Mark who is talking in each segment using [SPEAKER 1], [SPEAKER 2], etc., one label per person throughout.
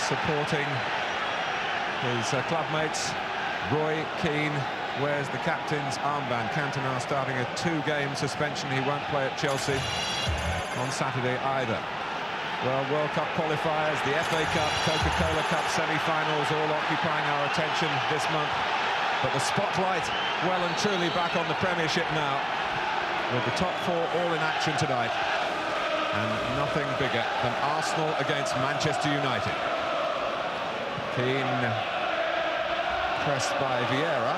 [SPEAKER 1] supporting his club mates. Roy Keane wears the captain's armband. Cantona starting a 2-game suspension. He won't play at Chelsea on Saturday either. Well, World Cup qualifiers, the FA Cup, Coca-Cola Cup semi-finals all occupying our attention this month. But the spotlight well and truly back on the Premiership now, with the top 4 all in action tonight. And nothing bigger than Arsenal against Manchester United. Keane pressed by Vieira.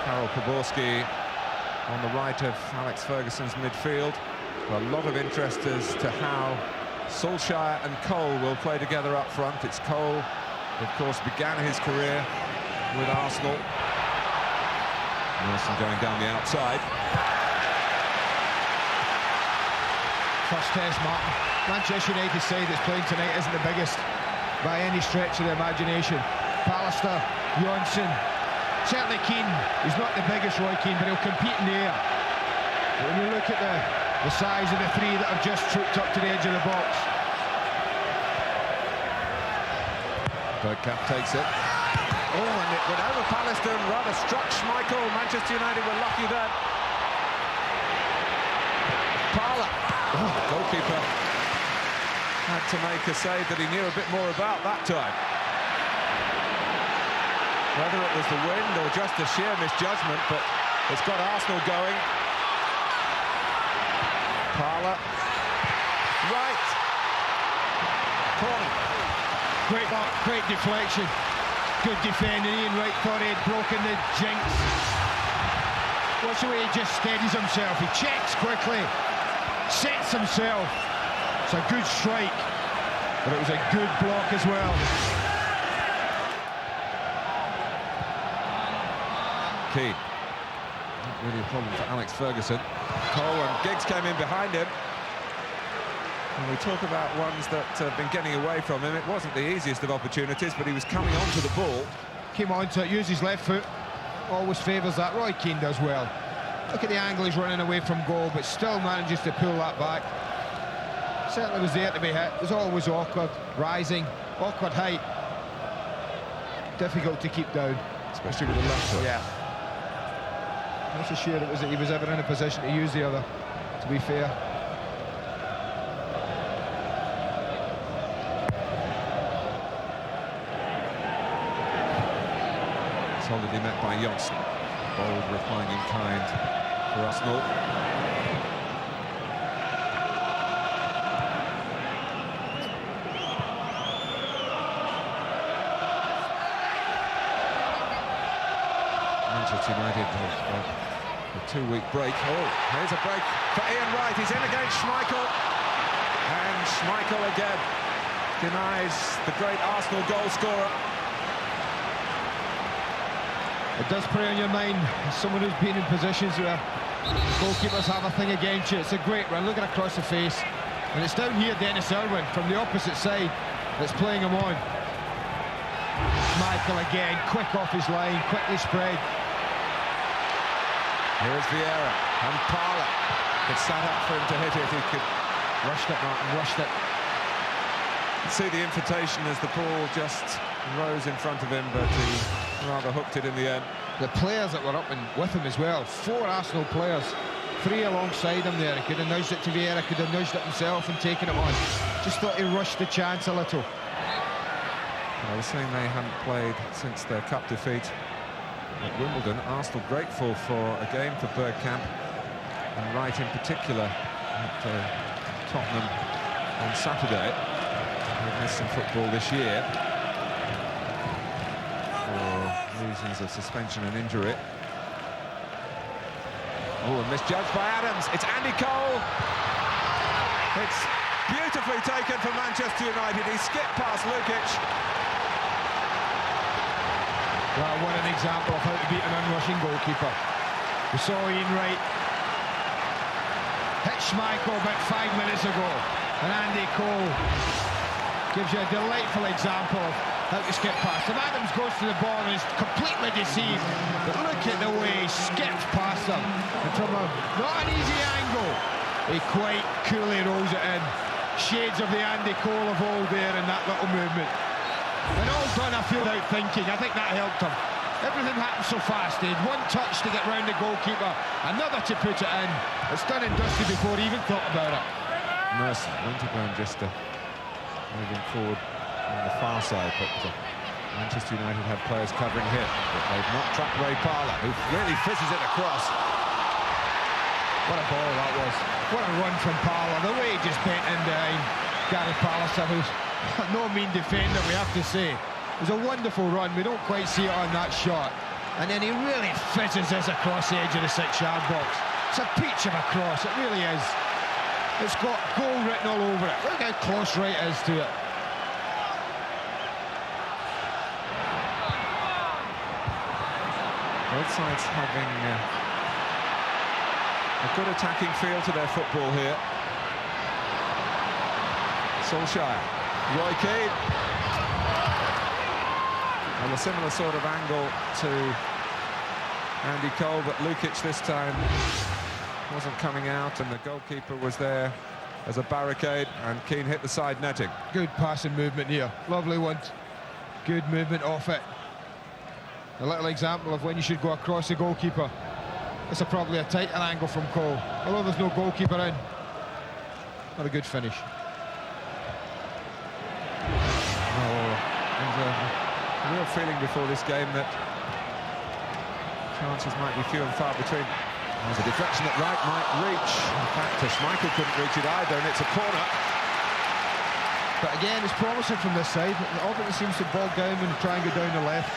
[SPEAKER 1] Karol Poborski on the right of Alex Ferguson's midfield. A lot of interest as to how Solskjaer and Cole will play together up front. It's Cole, of course, began his career with Arsenal. Wilson going down the outside.
[SPEAKER 2] First test, Martin. Manchester United side that's playing tonight isn't the biggest by any stretch of the imagination. Pallister, Johnson, certainly Keane. He's not the biggest Roy Keane, but he'll compete in the air. But when you look at the size of the 3 that have just trooped up to the edge of the box.
[SPEAKER 1] Bergkamp takes it. Oh, and it went over Pallister and rather struck Schmeichel. Manchester United were lucky there. Parler. Oh, goalkeeper had to make a save that he knew a bit more about that time. Whether it was the wind or just a sheer misjudgment, but it's got Arsenal going. Parler. Right. Corner.
[SPEAKER 2] Great deflection. Good defending. Ian Wright thought he had broken the jinx. Watch the way he just steadies himself. He checks quickly. Sets himself. It's a good strike, but it was a good block as well.
[SPEAKER 1] Keane. Not really a problem for Alex Ferguson. Cole and Giggs came in behind him. And we talk about ones that have been getting away from him. It wasn't the easiest of opportunities, but he was coming onto the ball.
[SPEAKER 2] Came on to use his left foot. Always favours that. Roy Keane does well. Look at the angle he's running away from goal, but still manages to pull that back. Certainly was there to be hit. It was always awkward, rising, awkward height. Difficult to keep down.
[SPEAKER 1] Especially with the left foot.
[SPEAKER 2] Yeah. Not so sure it was that he was ever in a position to use the other, to be fair.
[SPEAKER 1] Solidly met by Johnson. Bold replying in kind for Arsenal. Manchester United a 2-week break. Oh, here's a break for Ian Wright. He's in against Schmeichel. And Schmeichel again denies the great Arsenal goal scorer.
[SPEAKER 2] It does prey on your mind as someone who's been in positions where goalkeepers have a thing against you. It's a great run, looking across the face. And it's down here Dennis Irwin from the opposite side that's playing him on. Schmeichel again, quick off his line, quickly spread.
[SPEAKER 1] Here's Vieira and Parler. It's sat up for him to hit it. He could
[SPEAKER 2] Rushed it, Martin, rushed it.
[SPEAKER 1] see the invitation as the ball just rose in front of him, but he rather hooked it in the end.
[SPEAKER 2] The players that were up and with him as well, 4 Arsenal players, 3 alongside him there. He could have nudged it to Vieira, could have nudged it himself and taken it on. Just thought he rushed the chance a little.
[SPEAKER 1] I was saying they hadn't played since their cup defeat at Wimbledon. Arsenal grateful for a game for Bergkamp and Wright in particular at Tottenham on Saturday. They've missed some football this year for reasons of suspension and injury. Oh, and misjudged by Adams. It's Andy Cole. It's beautifully taken for Manchester United. He skipped past Lukic.
[SPEAKER 2] Well, what an example of how to beat an unrushing goalkeeper. We saw Ian Wright hit Schmeichel about 5 minutes ago, and Andy Cole gives you a delightful example of how to skip past him. Adams goes to the ball and is completely deceived, but look at the way he skips past him, and from a not an easy angle, he quite coolly rolls it in. shades of the Andy Cole of old there in that little movement. And all done, I feel, without thinking. I think that helped him. Everything happened so fast. He had one touch to get round the goalkeeper, another to put it in. It's done and dusted before he even thought about it.
[SPEAKER 1] Mercy, Winterburn just moving forward on the far side, but Manchester United have players covering here, but they've not trapped Ray Parlour, who really fizzes it across.
[SPEAKER 2] What a ball that was. What a run from Parlour. The way he just bent in behind Gary Pallister, who's no mean defender, we have to say. It was a wonderful run. We don't quite see it on that shot. And then he really fizzes this across the edge of the 6-yard box. It's a peach of a cross, it really is. It's got goal written all over it. Look how close Wright is to it.
[SPEAKER 1] Both sides having a good attacking feel to their football here. Solskjaer, Roy Keane. And a similar sort of angle to Andy Cole, but Lukic this time wasn't coming out, and the goalkeeper was there as a barricade, and Keane hit the side netting.
[SPEAKER 2] Good passing movement here. Lovely one. Good movement off it. A little example of when you should go across the goalkeeper. It's probably a tighter angle from Cole, although there's no goalkeeper in. What a good finish.
[SPEAKER 1] A real feeling before this game that chances might be few and far between. There's a deflection that Wright might reach. In fact, Schmeichel couldn't reach it either, and it's a corner.
[SPEAKER 2] But again, it's promising from this side. Often it seems to bog down when you try and go down the left.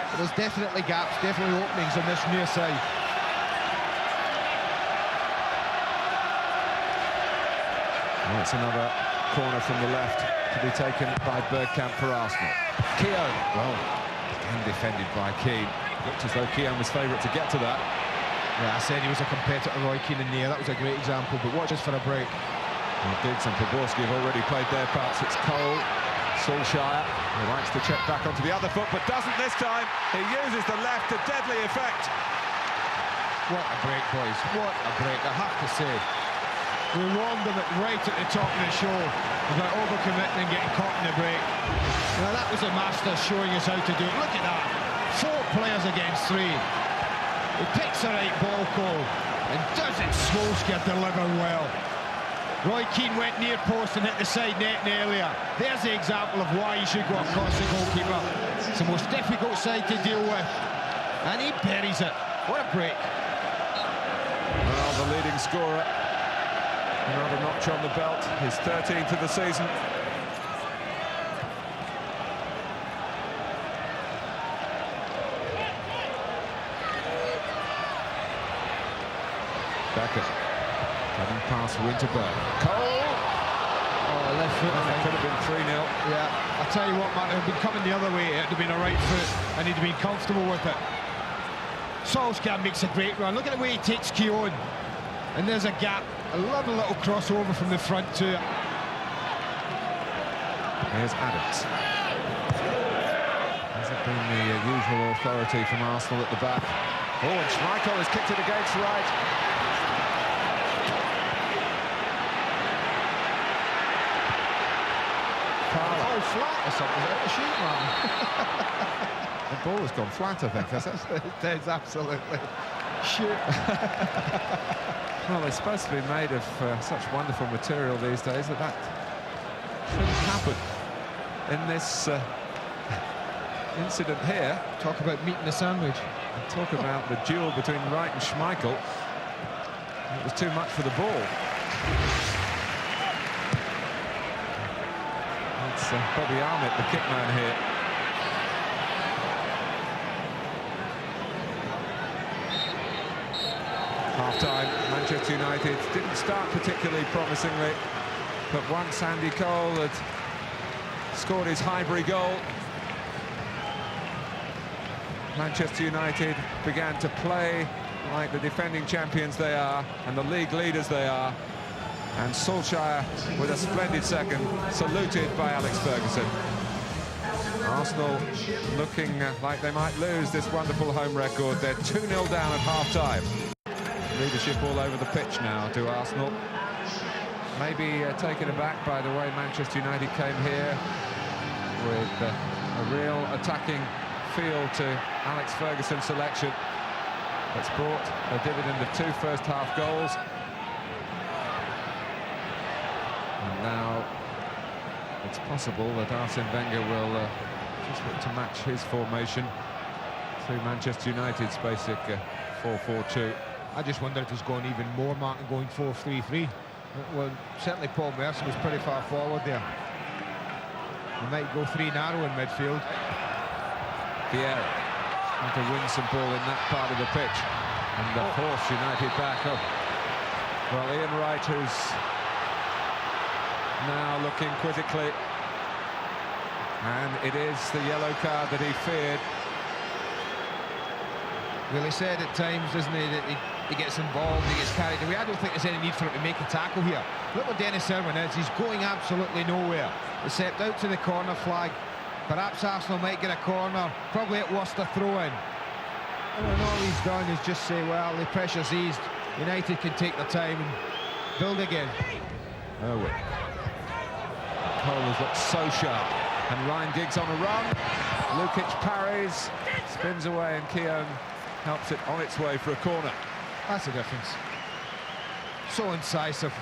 [SPEAKER 2] But there's definitely gaps, definitely openings on this near side.
[SPEAKER 1] Well, it's another corner from the left to be taken by Bergkamp for Arsenal. Keown, well, again defended by Keane. Looked as though Keown was favourite to get to that.
[SPEAKER 2] Yeah, I said he was a competitor, Roy Keane, in there. That was a great example, but watch us for a break.
[SPEAKER 1] Well, Giggs and Poborski have already played their parts. It's Cole, Solskjaer, who likes to check back onto the other foot, but doesn't this time. He uses the left to deadly effect.
[SPEAKER 2] What a break, boys. What a break, I have to say. We warned them right at the top of the show about overcommitting and getting caught in the break. Now that was a master showing us how to do it. Look at that. 4 players against 3. He picks the right ball, Cole, and doesn't Solskjaer deliver well. Roy Keane went near post and hit the side net earlier. There's the example of why you should go across the goalkeeper. It's the most difficult side to deal with. And he buries it. What a break.
[SPEAKER 1] Well, the leading scorer, another notch on the belt, his 13th of the season. Becker, cutting past Winterburn. Cole!
[SPEAKER 2] Oh, left foot.
[SPEAKER 1] It could have been 3-0.
[SPEAKER 2] Yeah, I'll tell you what, man, it had been coming the other way. It would have been a right foot, and he'd have been comfortable with it. Solskjaer makes a great run. Look at the way he takes Keown. And there's a gap. A lovely little crossover from the front to it.
[SPEAKER 1] Here's Adams. Hasn't been the usual authority from Arsenal at the back. Oh, and Schmeichel has kicked it against Wright.
[SPEAKER 2] Oh, flat or something. Is it a shoot, man?
[SPEAKER 1] The ball has gone flat, I think, has it?
[SPEAKER 2] It is, absolutely. Shoot.
[SPEAKER 1] Well, they're supposed to be made of such wonderful material these days that shouldn't happen in this incident here.
[SPEAKER 2] Talk about meat in a sandwich.
[SPEAKER 1] And talk about the duel between Wright and Schmeichel. It was too much for the ball. It's Bobby Arnott, the kick man here. Half-time, Manchester United didn't start particularly promisingly, but once Andy Cole had scored his Highbury goal, Manchester United began to play like the defending champions they are and the league leaders they are. And Solskjaer, with a splendid second, saluted by Alex Ferguson. Arsenal looking like they might lose this wonderful home record. They're 2-0 down at half-time. Leadership all over the pitch now to Arsenal. Maybe taken aback by the way Manchester United came here with a real attacking feel to Alex Ferguson's selection. That's brought a dividend of 2 first-half goals. And now it's possible that Arsene Wenger will just look to match his formation through Manchester United's basic 4-4-2.
[SPEAKER 2] I just wonder if he's going even more, Martin, going 4-3-3. Well, certainly Paul Merson was pretty far forward there. He might go 3 narrow in midfield.
[SPEAKER 1] Vieira trying to win some ball in that part of the pitch. And the force United back up. Well, Ian Wright, who's now looking quizzically. And it is the yellow card that he feared.
[SPEAKER 2] Well, he said at times, doesn't he, that he gets involved, he gets carried away. I don't think there's any need for him to make a tackle here. Look what Dennis Irwin is. He's going absolutely nowhere. Except out to the corner flag. Perhaps Arsenal might get a corner. Probably at worst a throw-in. And all he's done is just say, well, the pressure's eased. United can take their time and build again.
[SPEAKER 1] Irwin. Cole has looked so sharp. And Ryan Giggs on a run. Lukic parries, spins away, and Keown helps it on its way for a corner.
[SPEAKER 2] That's the difference. So incisive.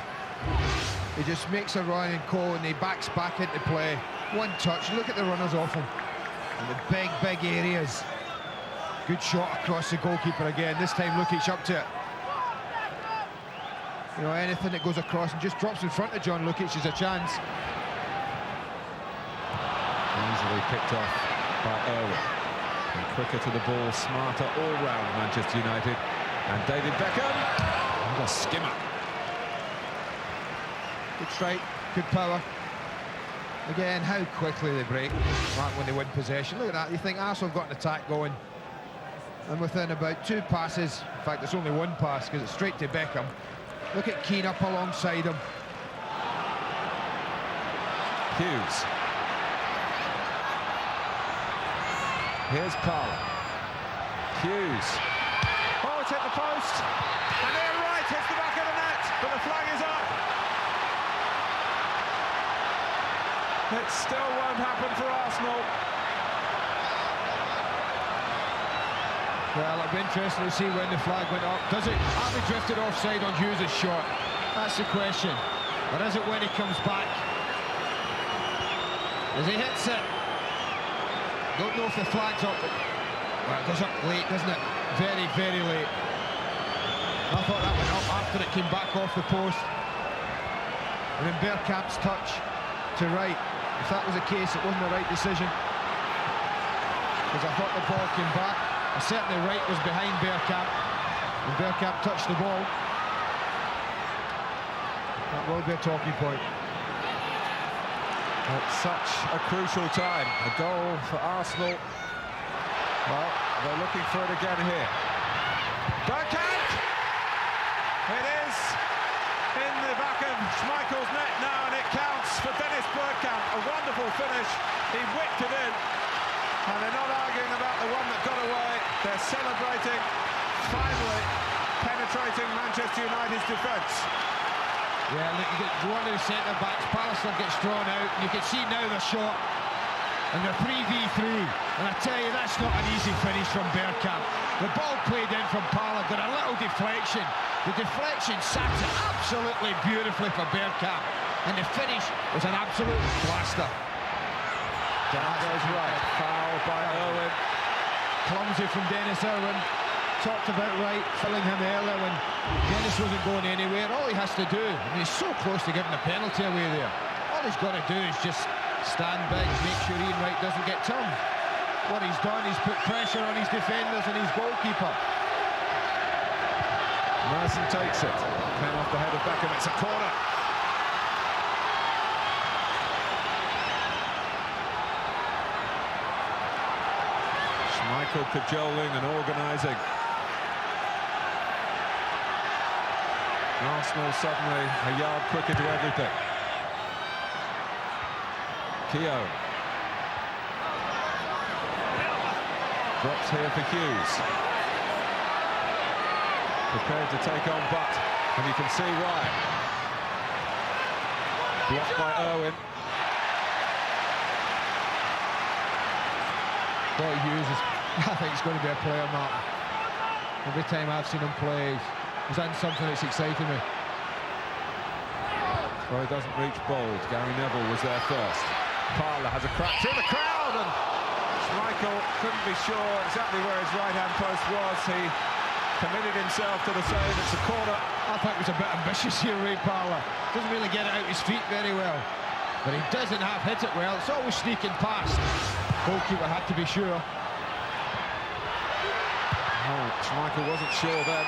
[SPEAKER 2] He just makes a run and Cole, and he backs back into play. One touch. Look at the runners off him. And the big, big areas. Good shot across the goalkeeper again. This time Lukic up to it. You know, anything that goes across and just drops in front of John Lukic is a chance.
[SPEAKER 1] Easily picked off by Irwin. And quicker to the ball, smarter all round Manchester United. And David Beckham, and a skimmer.
[SPEAKER 2] Good strike, good power. Again, how quickly they break when they win possession. Look at that, you think Arsenal have got an attack going. And within about 2 passes, in fact it's only 1 pass because it's straight to Beckham. Look at Keane up alongside him.
[SPEAKER 1] Hughes. Here's Parler. Hughes. Oh, it's hit the post. And Ian Wright hits the back of the net, but the flag is up. It still won't happen for Arsenal.
[SPEAKER 2] Well, it'll be interesting to see when the flag went up. Does it? Have we drifted offside on Hughes' shot? That's the question. Or is it when he comes back? As he hits it. Don't know if the flag's up. Well, it goes up late, doesn't it? Very, very late. I thought that went up after it came back off the post. And then Bergkamp's touch to Wright. If that was the case, it wasn't the right decision. Because I thought the ball came back. And certainly Wright was behind Bergkamp. And Bergkamp touched the ball. That will be a talking point.
[SPEAKER 1] At such a crucial time, a goal for Arsenal. Well, they're looking for it again here. Bergkamp! It is in the back of Schmeichel's net now, and it counts for Dennis Bergkamp. A wonderful finish. He whipped it in, and they're not arguing about the one that got away. They're celebrating, finally penetrating Manchester United's defence.
[SPEAKER 2] Yeah, look, you get one of the centre-backs, Pallister gets drawn out, and you can see now they're short. And they're 3v3. And I tell you, that's not an easy finish from Bergkamp. The ball played in from Parler, got a little deflection. The deflection sat it absolutely beautifully for Bergkamp. And the finish was an absolute blaster.
[SPEAKER 1] Down goes Wright, foul by Irwin.
[SPEAKER 2] Clumsy from Dennis Irwin. Talked about Wright filling him earlier when Dennis wasn't going anywhere. All he has to do, and he's so close to giving a penalty away there. All he's got to do is just stand big, make sure Ian Wright doesn't get turned. What he's done, he's put pressure on his defenders and his goalkeeper.
[SPEAKER 1] Merson takes it. Came off the head of Beckham. It's a corner. Schmeichel cajoling and organising. Arsenal suddenly a yard quicker to everything. Keown. Drops here for Hughes. Prepared to take on Butt, and you can see why. Blocked by Irwin.
[SPEAKER 2] Roy Hughes is, I think he's going to be a player, Martin. Every time I've seen him play, he's done something that's exciting me.
[SPEAKER 1] Roy doesn't reach bold. Gary Neville was there first. Parler has a crack through the crowd, and Schmeichel couldn't be sure exactly where his right-hand post was. He committed himself to the save. It's a corner.
[SPEAKER 2] I think it was a bit ambitious here, Ray Parler. Doesn't really get it out his feet very well. But he doesn't have hit it well. It's always sneaking past. Goalkeeper had to be sure.
[SPEAKER 1] Oh, Schmeichel wasn't sure then.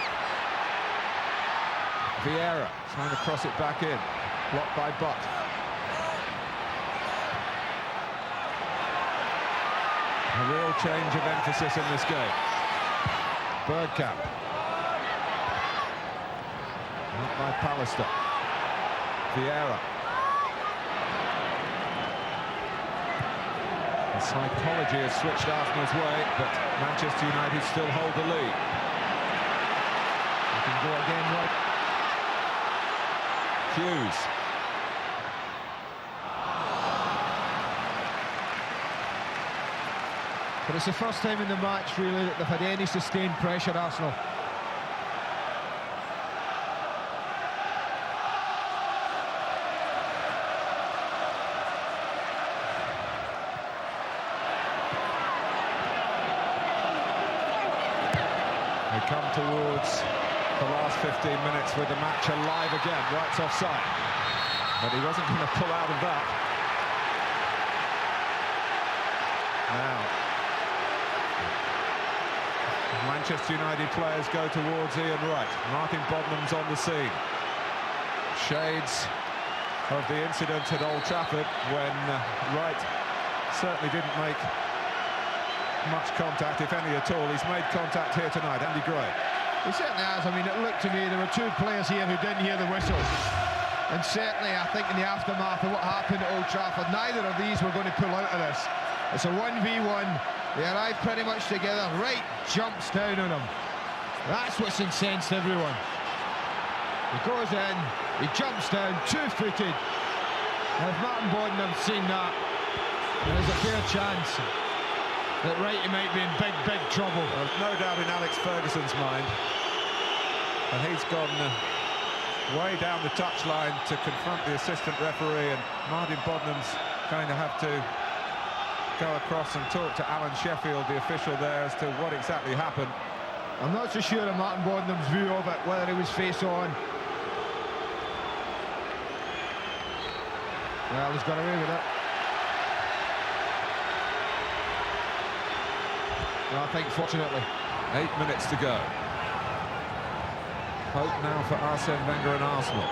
[SPEAKER 1] Vieira trying to cross it back in. Blocked by Butt. A real change of emphasis in this game. Bergkamp. Not by Pallister. Vieira. The psychology has switched Arsenal's way, but Manchester United still hold the lead.
[SPEAKER 2] You can go again, right?
[SPEAKER 1] Hughes.
[SPEAKER 2] But it's the first time in the match, really, that they've had any sustained pressure, Arsenal.
[SPEAKER 1] They come towards the last 15 minutes with the match alive again. Wright's offside. But he wasn't going to pull out of that. Now, Manchester United players go towards Ian Wright. Martin Bodnam's on the scene. Shades of the incident at Old Trafford when Wright certainly didn't make much contact, if any at all. He's made contact here tonight. Andy Gray.
[SPEAKER 2] He certainly has. I mean, it looked to me there were two players here who didn't hear the whistle. And certainly, I think in the aftermath of what happened at Old Trafford, neither of these were going to pull out of this. It's a 1v1. They arrive pretty much together. Wright jumps down on him. That's what's incensed everyone. He goes in, he jumps down, two-footed. Now, if Martin Bodnam's seen that, there's a fair chance that Wright might be in big, big trouble.
[SPEAKER 1] There's no doubt in Alex Ferguson's mind. And he's gone way down the touchline to confront the assistant referee, and Martin Bodnam's going to have to go across and talk to Alan Sheffield, the official there, as to what exactly happened.
[SPEAKER 2] I'm not so sure of Martin Bodnam's view of it, whether he was face on. Well, he's got away with it. Well, I think, fortunately.
[SPEAKER 1] 8 minutes to go. Hope now for Arsene Wenger and Arsenal.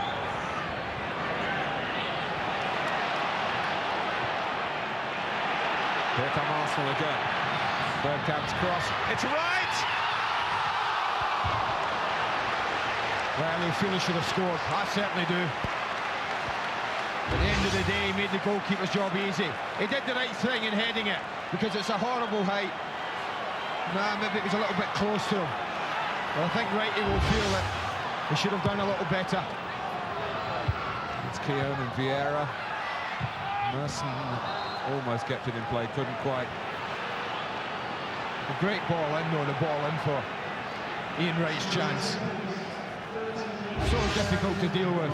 [SPEAKER 1] Here come Arsenal again. Bergkamp's cross. It's right!
[SPEAKER 2] Well, they feel he should have scored. I certainly do. At the end of the day, he made the goalkeeper's job easy. He did the right thing in heading it, because it's a horrible height. Nah, maybe it was a little bit close to him. But I think Wrighty will feel that he should have done a little better.
[SPEAKER 1] It's Keown and Vieira. Merson almost kept it in play, couldn't quite.
[SPEAKER 2] A great ball in, though, the ball in for Ian Wright's chance. So difficult to deal with.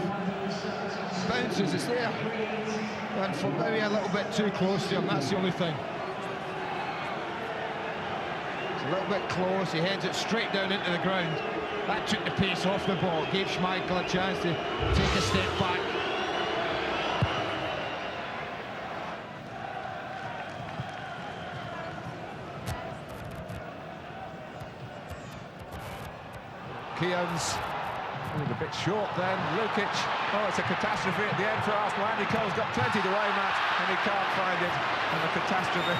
[SPEAKER 2] Bounces, it's there. And for maybe a little bit too close to him, that's the only thing. It's a little bit close, he heads it straight down into the ground. That took the pace off the ball, gave Schmeichel a chance to take a step back.
[SPEAKER 1] Keown's a bit short then. Lukic. Oh, it's a catastrophe at the end for Arsenal. Andy Cole's got plenty to aim at, and he can't find it. And the catastrophe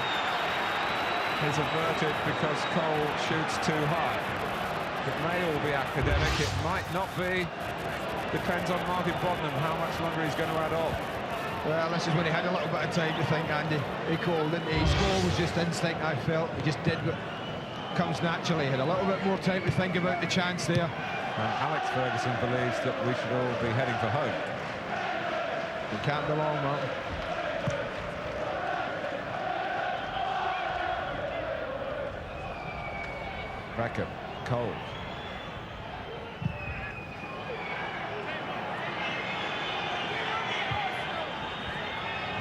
[SPEAKER 1] is averted because Cole shoots too high. It may all be academic. It might not be. Depends on Martin Bodnam how much longer he's going to add on.
[SPEAKER 2] Well, this is when he had a little bit of time to think, Andy. He called, didn't he? His goal was just instinct, I felt. He just did what comes naturally. He had a little bit more time to think about the chance there.
[SPEAKER 1] And Alex Ferguson believes that we should all be heading for home.
[SPEAKER 2] You can't be long, Martin.
[SPEAKER 1] Beckham, Cole.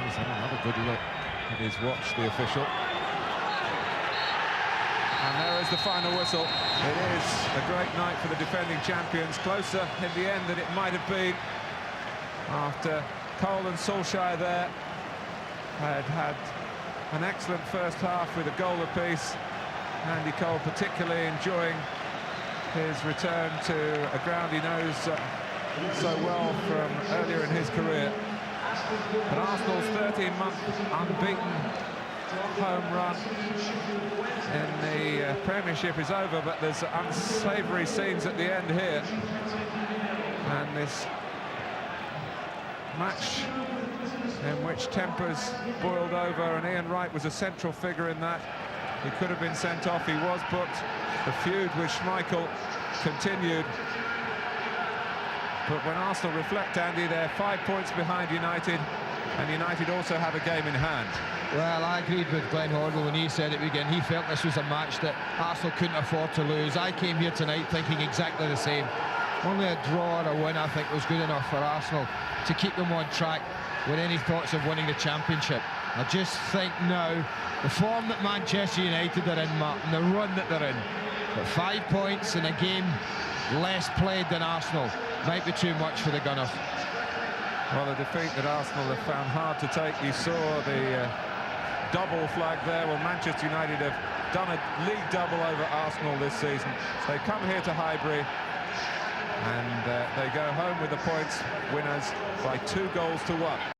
[SPEAKER 1] He's had another good look at his watch, the official. And there is the final whistle. It is a great night for the defending champions. Closer in the end than it might have been. After Cole and Solskjaer there had an excellent first half with a goal apiece. Andy Cole particularly enjoying his return to a ground he knows so well from earlier in his career. But Arsenal's 13-month unbeaten home run in the Premiership is over, but there's unsavoury scenes at the end here. And this match in which tempers boiled over, and Ian Wright was a central figure in that. He could have been sent off, he was booked. The feud with Schmeichel continued. But when Arsenal reflect, Andy, they're 5 points behind United, and United also have a game in hand.
[SPEAKER 2] Well, I agreed with Glenn Hoddle when he said it again. He felt this was a match that Arsenal couldn't afford to lose. I came here tonight thinking exactly the same. Only a draw or a win, I think, was good enough for Arsenal to keep them on track with any thoughts of winning the championship. I just think now, the form that Manchester United are in, Martin, the run that they're in, but 5 points in a game less played than Arsenal might be too much for the Gunners.
[SPEAKER 1] Well, a defeat that Arsenal have found hard to take. You saw the double flag there. Well, Manchester United have done a league double over Arsenal this season. So they come here to Highbury and they go home with the points, winners by 2 goals to 1.